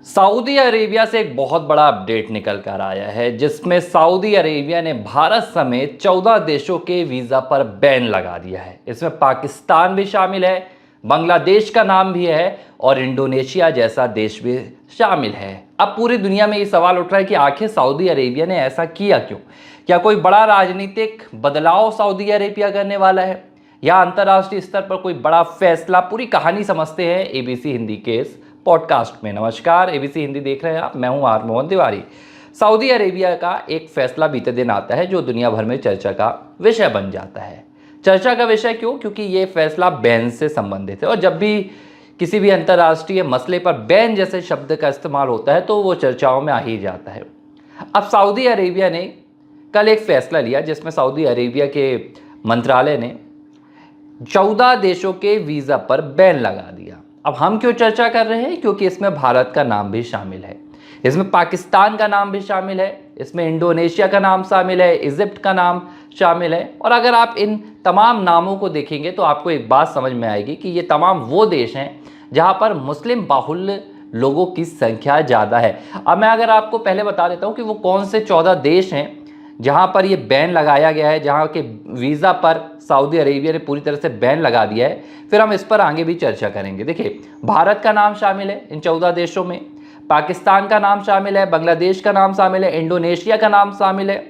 Saudi Arabia से एक बहुत बड़ा अपडेट निकल कर आया है जिसमें सऊदी अरेबिया ने भारत समेत 14 देशों के वीज़ा पर बैन लगा दिया है। इसमें पाकिस्तान भी शामिल है, बांग्लादेश का नाम भी है और इंडोनेशिया जैसा देश भी शामिल है। अब पूरी दुनिया में ये सवाल उठ रहा है कि आखिर सऊदी अरेबिया ने ऐसा किया क्यों? क्या कोई बड़ा राजनीतिक बदलाव सऊदी अरेबिया करने वाला है या अंतर्राष्ट्रीय स्तर पर कोई बड़ा फैसला? पूरी कहानी समझते हैं एबीसी हिंदी के इस पॉडकास्ट में। नमस्कार, एबीसी हिंदी देख रहे हैं आप, मैं हूं R Mohan Tiwari. Saudi Arabia का एक फैसला बीते दिन आता है जो दुनिया भर में चर्चा का विषय बन जाता है। चर्चा का विषय क्यों? क्योंकि ये फैसला बैन से संबंधित है और जब भी किसी भी अंतर्राष्ट्रीय मसले पर बैन जैसे शब्द का इस्तेमाल होता है तो वो चर्चाओं में आ ही जाता है। अब सऊदी अरेबिया ने कल एक फैसला लिया जिसमें सऊदी अरेबिया के मंत्रालय ने 14 देशों के वीज़ा पर बैन लगा दिया। अब हम क्यों चर्चा कर रहे हैं? क्योंकि इसमें भारत का नाम भी शामिल है, इसमें पाकिस्तान का नाम भी शामिल है, इसमें इंडोनेशिया का नाम शामिल है, इजिप्ट का नाम शामिल है। और अगर आप इन तमाम नामों को देखेंगे तो आपको एक बात समझ में आएगी कि ये तमाम वो देश हैं जहां पर मुस्लिम बाहुल्य लोगों की संख्या ज़्यादा है। अब मैं अगर आपको पहले बता देता हूं कि वो कौन से 14 देश हैं जहां पर ये बैन लगाया गया है, जहां के वीज़ा पर सऊदी अरेबिया ने पूरी तरह से बैन लगा दिया है, फिर हम इस पर आगे भी चर्चा करेंगे। देखिए, भारत का नाम शामिल है इन 14 देशों में, पाकिस्तान का नाम शामिल है, बांग्लादेश का नाम शामिल है, इंडोनेशिया का नाम शामिल है,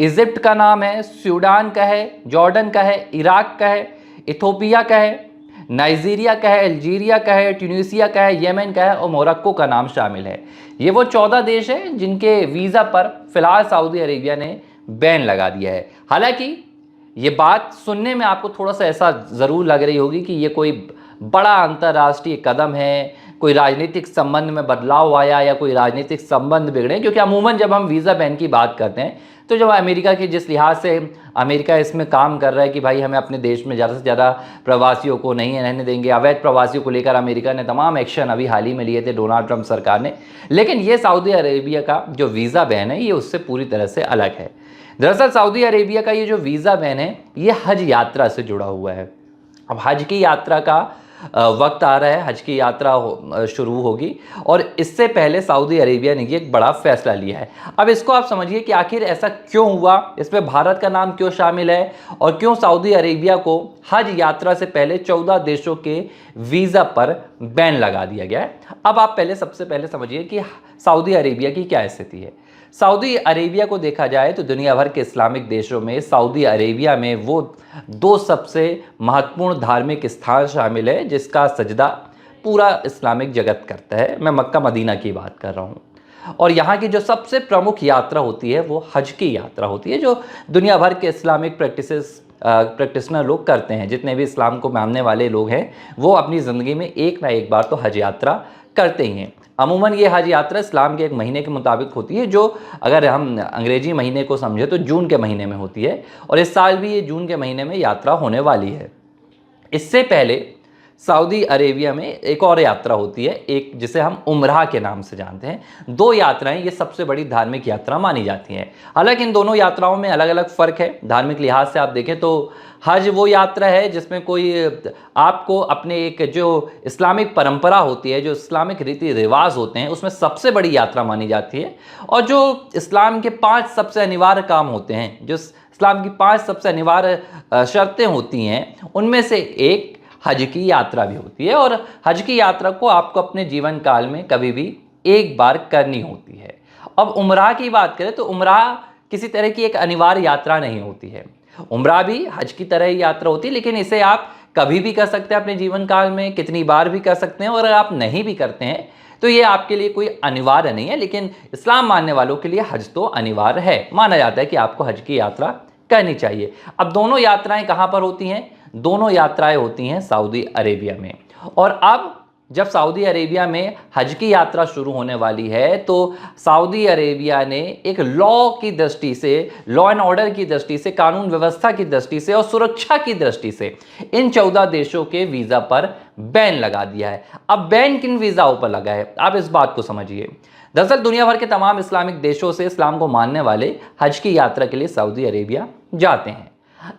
इजिप्ट का नाम है, सूडान का है, जॉर्डन का है, इराक का है, इथोपिया का है, नाइजीरिया का है, अल्जीरिया का है, ट्यूनीसिया का है, येमेन का है और मोरक्को का नाम शामिल है। ये वो 14 देश हैं जिनके वीज़ा पर फिलहाल सऊदी अरेबिया ने बैन लगा दिया है। हालांकि ये बात सुनने में आपको थोड़ा सा ऐसा ज़रूर लग रही होगी कि ये कोई बड़ा अंतर्राष्ट्रीय कदम है, कोई राजनीतिक संबंध में बदलाव आया या कोई राजनीतिक संबंध बिगड़े, क्योंकि अमूमन जब हम वीज़ा बैन की बात करते हैं तो जब अमेरिका के जिस लिहाज से अमेरिका इसमें काम कर रहा है कि भाई हमें अपने देश में ज़्यादा से ज़्यादा प्रवासियों को नहीं रहने देंगे, अवैध प्रवासियों को लेकर अमेरिका ने तमाम एक्शन अभी हाल ही में लिए थे डोनाल्ड ट्रंप सरकार ने। लेकिन ये सऊदी अरेबिया का जो वीज़ा बैन है ये उससे पूरी तरह से अलग है। दरअसल सऊदी अरेबिया का ये जो वीज़ा बैन है ये हज यात्रा से जुड़ा हुआ है। अब हज की यात्रा का वक्त आ रहा है, हज की यात्रा शुरू होगी और इससे पहले सऊदी अरेबिया ने ये एक बड़ा फैसला लिया है। अब इसको आप समझिए कि आखिर ऐसा क्यों हुआ, इसमें भारत का नाम क्यों शामिल है और क्यों सऊदी अरेबिया को हज यात्रा से पहले 14 देशों के वीज़ा पर बैन लगा दिया गया है। अब आप सबसे पहले समझिए कि सऊदी अरेबिया की क्या स्थिति है। सऊदी अरेबिया को देखा जाए तो दुनिया भर के इस्लामिक देशों में सऊदी अरेबिया में वो दो सबसे महत्वपूर्ण धार्मिक स्थान शामिल है जिसका सजदा पूरा इस्लामिक जगत करता है। मैं मक्का मदीना की बात कर रहा हूँ और यहाँ की जो सबसे प्रमुख यात्रा होती है वो हज की यात्रा होती है जो दुनिया भर के इस्लामिक प्रैक्टिशनर लोग करते हैं। जितने भी इस्लाम को मानने वाले लोग हैं वो अपनी ज़िंदगी में एक ना एक बार तो हज यात्रा करते ही हैं। अमूमन ये हज यात्रा इस्लाम के एक महीने के मुताबिक होती है, जो अगर हम अंग्रेजी महीने को समझे तो जून के महीने में होती है और इस साल भी ये जून के महीने में यात्रा होने वाली है। इससे पहले सऊदी अरेबिया में एक और यात्रा होती है, एक जिसे हम उम्राह के नाम से जानते हैं। दो यात्राएं ये सबसे बड़ी धार्मिक यात्रा मानी जाती हैं। हालांकि इन दोनों यात्राओं में अलग अलग फ़र्क है। धार्मिक लिहाज से आप देखें तो हज वो यात्रा है जिसमें कोई आपको अपने एक जो इस्लामिक परंपरा होती है, जो इस्लामिक रीति रिवाज होते हैं, उसमें सबसे बड़ी यात्रा मानी जाती है और जो इस्लाम के 5 सबसे अनिवार्य काम होते हैं, जो इस्लाम की 5 सबसे अनिवार्य शर्तें होती हैं, उनमें से एक हज की यात्रा भी होती है। और हज की यात्रा को आपको अपने जीवन काल में कभी भी एक बार करनी होती है। अब उम्राह की बात करें तो उम्राह किसी तरह की एक अनिवार्य यात्रा नहीं होती है। उम्राह भी हज की तरह ही यात्रा होती है, लेकिन इसे आप कभी भी कर सकते हैं अपने जीवन काल में, कितनी बार भी कर सकते हैं। और अगर आप नहीं भी करते हैं तो ये आपके लिए कोई अनिवार्य नहीं है, लेकिन इस्लाम मानने वालों के लिए हज तो अनिवार्य है। माना जाता है कि आपको हज की यात्रा करनी चाहिए। अब दोनों यात्राएं कहाँ पर होती हैं? दोनों यात्राएं होती हैं सऊदी अरेबिया में। और अब जब सऊदी अरेबिया में हज की यात्रा शुरू होने वाली है तो सऊदी अरेबिया ने एक लॉ की दृष्टि से, लॉ एंड ऑर्डर की दृष्टि से, कानून व्यवस्था की दृष्टि से और सुरक्षा की दृष्टि से इन 14 देशों के वीज़ा पर बैन लगा दिया है। अब बैन किन वीज़ाओं पर लगा है, आप इस बात को समझिए। दरअसल दुनिया भर के तमाम इस्लामिक देशों से इस्लाम को मानने वाले हज की यात्रा के लिए सऊदी अरेबिया जाते हैं।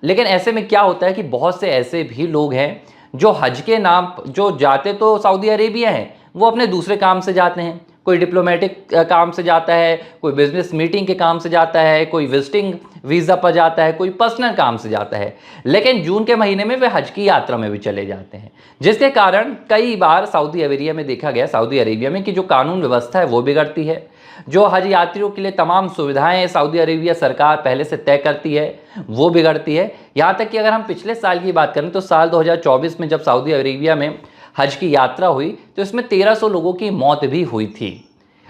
लेकिन ऐसे में क्या होता है कि बहुत से ऐसे भी लोग हैं जो हज के नाम जो जाते तो सऊदी अरेबिया हैं, वो अपने दूसरे काम से जाते हैं। कोई डिप्लोमेटिक काम से जाता है, कोई बिजनेस मीटिंग के काम से जाता है, कोई विजिटिंग वीज़ा पर जाता है, कोई पर्सनल काम से जाता है। लेकिन जून के महीने में वे हज की यात्रा में भी चले जाते हैं, जिसके कारण कई बार सऊदी अरेबिया में देखा गया, सऊदी अरेबिया में, कि जो कानून व्यवस्था है वो बिगड़ती है। जो हज यात्रियों के लिए तमाम सुविधाएं सऊदी अरेबिया सरकार पहले से तय करती है वो बिगड़ती है। यहाँ तक कि अगर हम पिछले साल की बात करें तो साल 2024 में जब सऊदी अरेबिया में हज की यात्रा हुई तो इसमें 1300 लोगों की मौत भी हुई थी।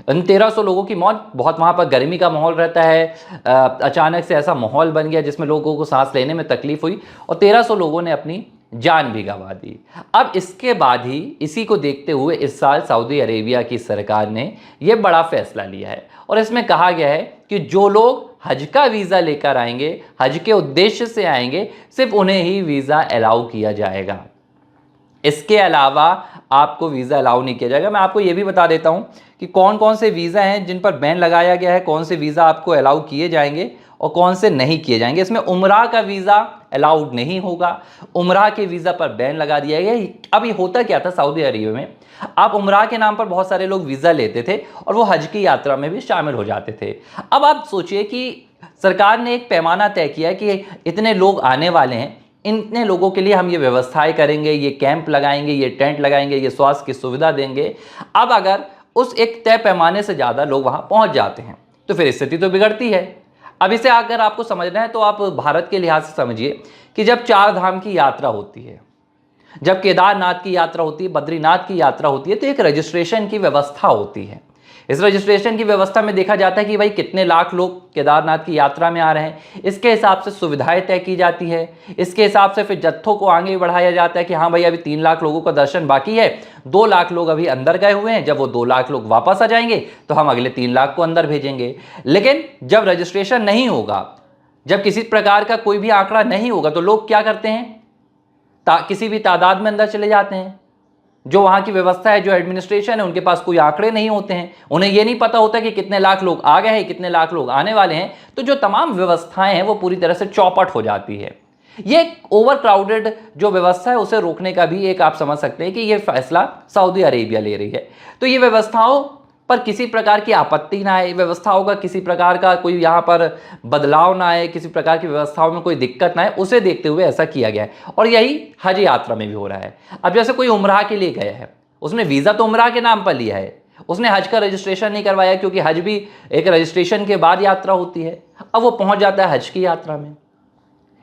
इन 1300 लोगों की मौत, बहुत वहाँ पर गर्मी का माहौल रहता है, अचानक से ऐसा माहौल बन गया जिसमें लोगों को सांस लेने में तकलीफ हुई और 1300 लोगों ने अपनी जान भी गंवा दी। अब इसके बाद ही, इसी को देखते हुए इस साल सऊदी अरेबिया की सरकार ने यह बड़ा फैसला लिया है और इसमें कहा गया है कि जो लोग हज का वीज़ा लेकर आएंगे, हज के उद्देश्य से आएंगे, सिर्फ उन्हें ही वीज़ा अलाउ किया जाएगा। इसके अलावा आपको वीज़ा अलाउ नहीं किया जाएगा। मैं आपको ये भी बता देता हूँ कि कौन कौन से वीज़ा हैं जिन पर बैन लगाया गया है, कौन से वीज़ा आपको अलाउ किए जाएंगे और कौन से नहीं किए जाएंगे। इसमें उम्रा का वीज़ा अलाउड नहीं होगा, उम्रा के वीज़ा पर बैन लगा दिया गया। अब ये होता क्या था सऊदी अरेबिया में, आप उम्रा के नाम पर बहुत सारे लोग वीज़ा लेते थे और वो हज की यात्रा में भी शामिल हो जाते थे। अब आप सोचिए कि सरकार ने एक पैमाना तय किया कि इतने लोग आने वाले हैं, इतने लोगों के लिए हम ये व्यवस्थाएं करेंगे, ये कैंप लगाएंगे, ये टेंट लगाएंगे, ये स्वास्थ्य की सुविधा देंगे। अब अगर उस एक तय पैमाने से ज़्यादा लोग वहाँ पहुँच जाते हैं तो फिर स्थिति तो बिगड़ती है। अब इसे अगर आपको समझना है तो आप भारत के लिहाज से समझिए कि जब 4 धाम की यात्रा होती है, जब केदारनाथ की यात्रा होती है, बद्रीनाथ की यात्रा होती है, तो एक रजिस्ट्रेशन की व्यवस्था होती है। इस रजिस्ट्रेशन की व्यवस्था में देखा जाता है कि भाई कितने लाख लोग केदारनाथ की यात्रा में आ रहे हैं, इसके हिसाब से सुविधाएं तय की जाती है। इसके हिसाब से फिर जत्थों को आगे बढ़ाया जाता है कि हाँ भाई अभी 3 लाख लोगों का दर्शन बाकी है, 2 लाख लोग अभी अंदर गए हुए हैं, जब वो 2 लाख लोग वापस आ जाएंगे तो हम अगले 3 लाख को अंदर भेजेंगे। लेकिन जब रजिस्ट्रेशन नहीं होगा, जब किसी प्रकार का कोई भी आंकड़ा नहीं होगा, तो लोग क्या करते हैं, किसी भी तादाद में अंदर चले जाते हैं। जो वहाँ की व्यवस्था है, जो एडमिनिस्ट्रेशन है, उनके पास कोई आंकड़े नहीं होते हैं, उन्हें ये नहीं पता होता कि कितने लाख लोग आ गए हैं, कितने लाख लोग आने वाले हैं। तो जो तमाम व्यवस्थाएं हैं वो पूरी तरह से चौपट हो जाती है। ये ओवर क्राउडेड जो व्यवस्था है उसे रोकने का भी एक आप समझ सकते हैं कि ये फैसला सऊदी अरेबिया ले रही है। तो ये व्यवस्थाओं पर किसी प्रकार की आपत्ति ना आए, व्यवस्थाओं का किसी प्रकार का कोई यहाँ पर बदलाव ना आए, किसी प्रकार की व्यवस्थाओं में कोई दिक्कत ना आए, उसे देखते हुए ऐसा किया गया है। और यही हज यात्रा में भी हो रहा है। अब जैसे कोई उम्रा के लिए गया है, उसने वीज़ा तो उम्रा के नाम पर लिया है, उसने हज का रजिस्ट्रेशन नहीं करवाया, क्योंकि हज भी एक रजिस्ट्रेशन के बाद यात्रा होती है। अब वो पहुँच जाता है हज की यात्रा में,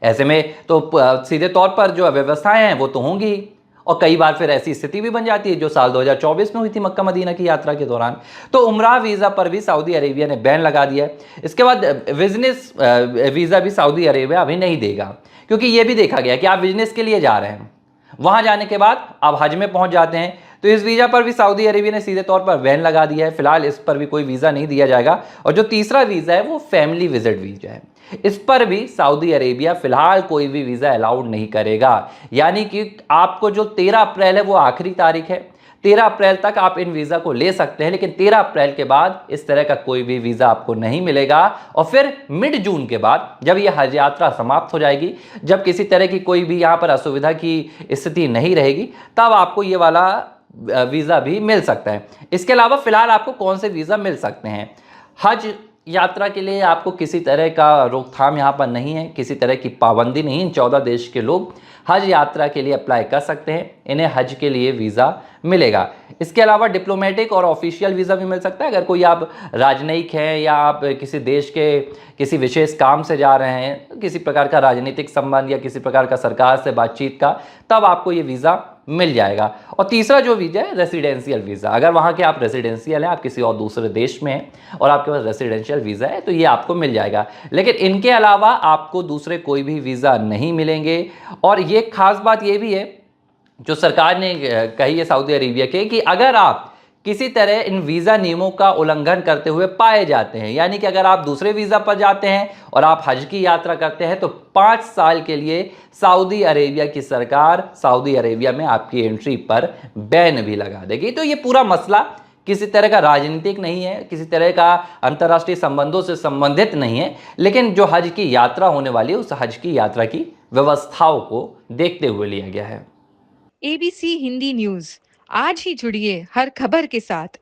ऐसे में तो सीधे तौर पर जो व्यवस्थाएं हैं वो तो होंगी ही। और कई बार फिर ऐसी स्थिति भी बन जाती है जो साल 2024 में हुई थी मक्का मदीना की यात्रा के दौरान। तो उम्रा वीज़ा पर भी सऊदी अरेबिया ने बैन लगा दिया है। इसके बाद बिजनेस वीज़ा भी सऊदी अरेबिया अभी नहीं देगा, क्योंकि ये भी देखा गया कि आप बिजनेस के लिए जा रहे हैं, वहाँ जाने के बाद आप हज में पहुँच जाते हैं, तो इस वीज़ा पर भी सऊदी अरेबिया ने सीधे तौर पर बैन लगा दिया है। फिलहाल इस पर भी कोई वीज़ा नहीं दिया जाएगा। और जो तीसरा वीज़ा है वो फैमिली विजिट वीज़ा है, इस पर भी सऊदी अरेबिया फिलहाल कोई भी वीज़ा अलाउड नहीं करेगा। यानी कि आपको जो 13 अप्रैल है वो आखिरी तारीख है, 13 अप्रैल तक आप इन वीज़ा को ले सकते हैं, लेकिन 13 अप्रैल के बाद इस तरह का कोई भी वीज़ा आपको नहीं मिलेगा। और फिर मिड जून के बाद जब यह हज यात्रा समाप्त हो जाएगी, जब किसी तरह की कोई भी यहाँ पर असुविधा की स्थिति नहीं रहेगी, तब आपको ये वाला वीज़ा भी मिल सकता है। इसके अलावा फिलहाल आपको कौन से वीज़ा मिल सकते हैं? हज यात्रा के लिए आपको किसी तरह का रोकथाम यहाँ पर नहीं है, किसी तरह की पाबंदी नहीं। इन 14 देश के लोग हज यात्रा के लिए अप्लाई कर सकते हैं, इन्हें हज के लिए वीज़ा मिलेगा। इसके अलावा डिप्लोमेटिक और ऑफिशियल वीज़ा भी मिल सकता है। अगर कोई आप राजनयिक हैं या आप किसी देश के किसी विशेष काम से जा रहे हैं, किसी प्रकार का राजनीतिक संबंध या किसी प्रकार का सरकार से बातचीत का, तब आपको ये वीज़ा मिल जाएगा। और तीसरा जो वीज़ा है रेसिडेंशियल वीज़ा, अगर वहाँ के आप रेसिडेंशियल हैं, आप किसी और दूसरे देश में हैं और आपके पास रेसिडेंशियल वीज़ा है, तो ये आपको मिल जाएगा। लेकिन इनके अलावा आपको दूसरे कोई भी वीज़ा नहीं मिलेंगे। और ये खास बात ये भी है जो सरकार ने कही है सऊदी अरेबिया के, कि अगर आप किसी तरह इन वीज़ा नियमों का उल्लंघन करते हुए पाए जाते हैं, यानी कि अगर आप दूसरे वीज़ा पर जाते हैं और आप हज की यात्रा करते हैं, तो 5 साल के लिए सऊदी अरेबिया की सरकार सऊदी अरेबिया में आपकी एंट्री पर बैन भी लगा देगी। तो ये पूरा मसला किसी तरह का राजनीतिक नहीं है, किसी तरह का अंतर्राष्ट्रीय संबंधों से संबंधित नहीं है, लेकिन जो हज की यात्रा होने वाली है उस हज की यात्रा की व्यवस्थाओं को देखते हुए लिया गया है। ABC हिंदी न्यूज, आज ही जुड़िए हर खबर के साथ